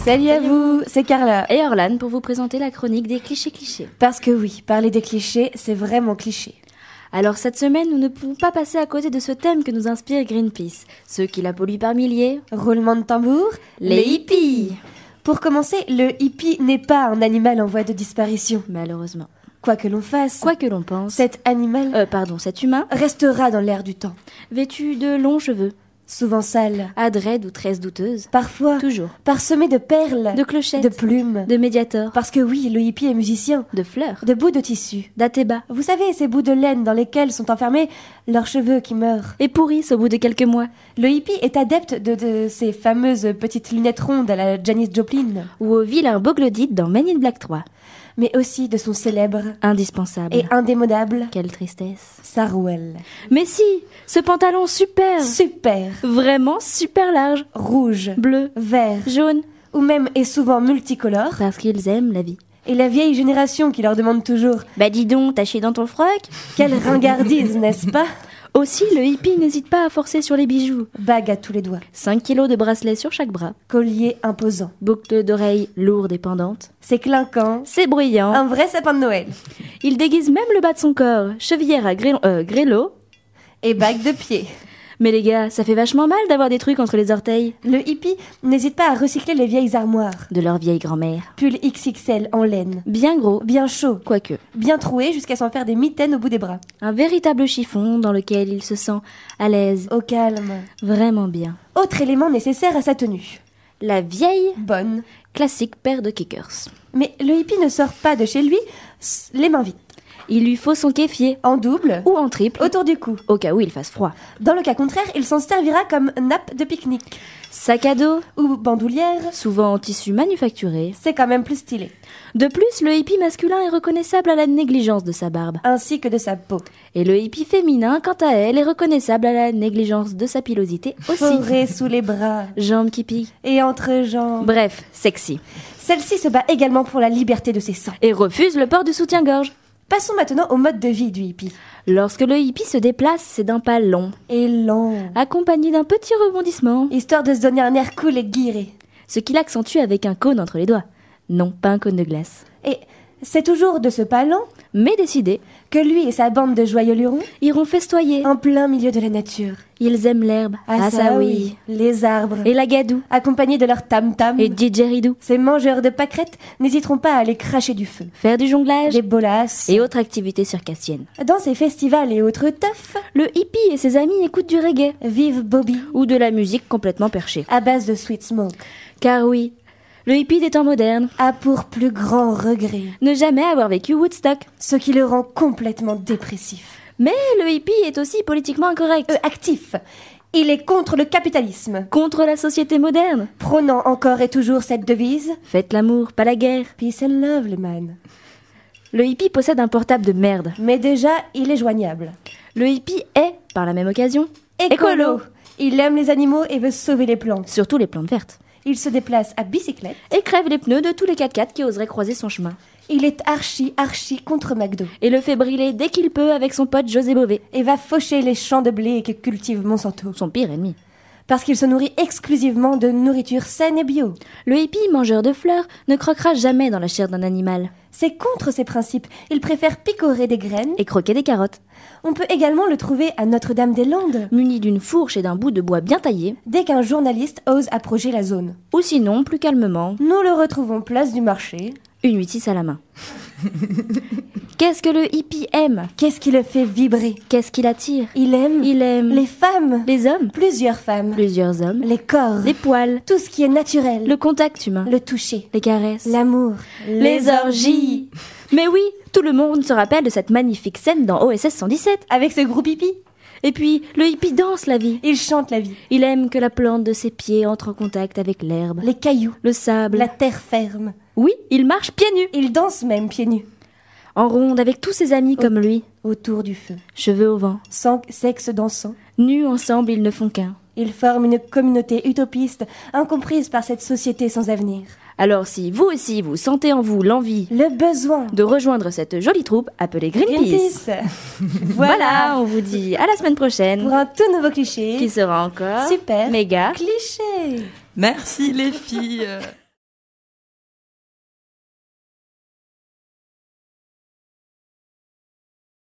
Salut à vous, c'est Carla. Et Orlan pour vous présenter la chronique des clichés. Parce que oui, parler des clichés, c'est vraiment cliché. Alors cette semaine, nous ne pouvons pas passer à côté de ce thème que nous inspire Greenpeace. Ceux qui la polluent par milliers. Roulement de tambour, les hippies. Pour commencer, le hippie n'est pas un animal en voie de disparition. Malheureusement. Quoi que l'on fasse, quoi que l'on pense, cet humain restera dans l'air du temps. Vêtu de longs cheveux, souvent sales, adraides ou très douteuses, parfois toujours parsemé de perles, de clochettes, de plumes, de médiators, parce que oui, le hippie est musicien, de fleurs, de bouts de tissu, d'athéba. Vous savez, ces bouts de laine dans lesquels sont enfermés leurs cheveux qui meurent. Et pourrissent au bout de quelques mois. Le hippie est adepte de ces fameuses petites lunettes rondes à la Janis Joplin. Ou au vilain Boglodyte dans Men in Black 3. Mais aussi de son célèbre, indispensable et indémodable, quelle tristesse, Sarouel. Mais si, ce pantalon super, vraiment super large, rouge, bleu, vert, jaune, ou même et souvent multicolore, parce qu'ils aiment la vie. Et la vieille génération qui leur demande toujours « Bah dis donc, t'as chié dans ton froc ?» Quelle ringardise, n'est-ce pas? Aussi, le hippie n'hésite pas à forcer sur les bijoux. Bague à tous les doigts. 5 kilos de bracelets sur chaque bras. Collier imposant. Boucles d'oreilles lourdes et pendantes. C'est clinquant. C'est bruyant. Un vrai sapin de Noël. Il déguise même le bas de son corps. Chevillère à grêlot. Et bague de pied. Mais les gars, ça fait vachement mal d'avoir des trucs entre les orteils. Le hippie n'hésite pas à recycler les vieilles armoires. De leur vieille grand-mère. Pull XXL en laine. Bien gros. Bien chaud. Quoique. Bien troué jusqu'à s'en faire des mitaines au bout des bras. Un véritable chiffon dans lequel il se sent à l'aise. Au calme. Vraiment bien. Autre élément nécessaire à sa tenue. La vieille, bonne, classique paire de kickers. Mais le hippie ne sort pas de chez lui les mains vides. Il lui faut son kéfier, en double ou en triple, autour du cou, au cas où il fasse froid. Dans le cas contraire, il s'en servira comme nappe de pique-nique. Sac à dos ou bandoulière, souvent en tissu manufacturé. C'est quand même plus stylé. De plus, le hippie masculin est reconnaissable à la négligence de sa barbe. Ainsi que de sa peau. Et le hippie féminin, quant à elle, est reconnaissable à la négligence de sa pilosité aussi. Forêt sous les bras. Jambes qui piquent. Et entre jambes. Bref, sexy. Celle-ci se bat également pour la liberté de ses seins. Et refuse le port du soutien-gorge. Passons maintenant au mode de vie du hippie. Lorsque le hippie se déplace, c'est d'un pas long. Et long. Accompagné d'un petit rebondissement. Histoire de se donner un air cool et guiré. Ce qu'il accentue avec un cône entre les doigts. Non, pas un cône de glace. Et c'est toujours de ce pas lent, mais décidé, que lui et sa bande de joyeux lurons iront festoyer en plein milieu de la nature. Ils aiment l'herbe, ah ça oui, les arbres et la gadoue, accompagnés de leur tam-tam et didgeridoo. Ces mangeurs de pâquerettes n'hésiteront pas à aller cracher du feu, faire du jonglage, des bolasses et autres activités circassiennes. Dans ces festivals et autres teufs, le hippie et ses amis écoutent du reggae, vive Bobby, ou de la musique complètement perchée, à base de sweet smoke. Car oui, le hippie des temps modernes a pour plus grand regret ne jamais avoir vécu Woodstock, ce qui le rend complètement dépressif. Mais le hippie est aussi politiquement incorrect, actif. Il est contre le capitalisme, contre la société moderne, prônant encore et toujours cette devise « Faites l'amour, pas la guerre. Peace and love, les man ». Le hippie possède un portable de merde. Mais déjà, il est joignable. Le hippie est, par la même occasion, écolo. Il aime les animaux et veut sauver les plantes. Surtout les plantes vertes. Il se déplace à bicyclette et crève les pneus de tous les 4x4 qui oseraient croiser son chemin. Il est archi contre McDo. Et le fait briller dès qu'il peut avec son pote José Bové. Et va faucher les champs de blé que cultive Monsanto. Son pire ennemi. Parce qu'il se nourrit exclusivement de nourriture saine et bio. Le hippie mangeur de fleurs ne croquera jamais dans la chair d'un animal. C'est contre ses principes. Il préfère picorer des graines et croquer des carottes. On peut également le trouver à Notre-Dame-des-Landes, muni d'une fourche et d'un bout de bois bien taillé, dès qu'un journaliste ose approcher la zone. Ou sinon, plus calmement, nous le retrouvons place du marché, une 8-6 à la main. Qu'est-ce que le hippie aime? Qu'est-ce qui le fait vibrer? Qu'est-ce qui l'attire? Il aime les femmes, les hommes, plusieurs femmes, plusieurs hommes, les corps, les poils, tout ce qui est naturel, le contact humain, le toucher, les caresses, l'amour, les orgies. Mais oui, tout le monde se rappelle de cette magnifique scène dans OSS 117 avec ce groupe hippie. Et puis, le hippie danse la vie. Il chante la vie. Il aime que la plante de ses pieds entre en contact avec l'herbe, les cailloux, le sable, la terre ferme. Oui, il marche pieds nus. Il danse même pieds nus. En ronde avec tous ses amis comme lui. Autour du feu. Cheveux au vent. Sexe dansant. Nus ensemble, ils ne font qu'un. Ils forment une communauté utopiste, incomprise par cette société sans avenir. Alors si vous aussi vous sentez en vous l'envie, le besoin de rejoindre cette jolie troupe, appelez Greenpeace. Voilà, on vous dit à la semaine prochaine pour un tout nouveau cliché qui sera encore super méga cliché. Merci les filles.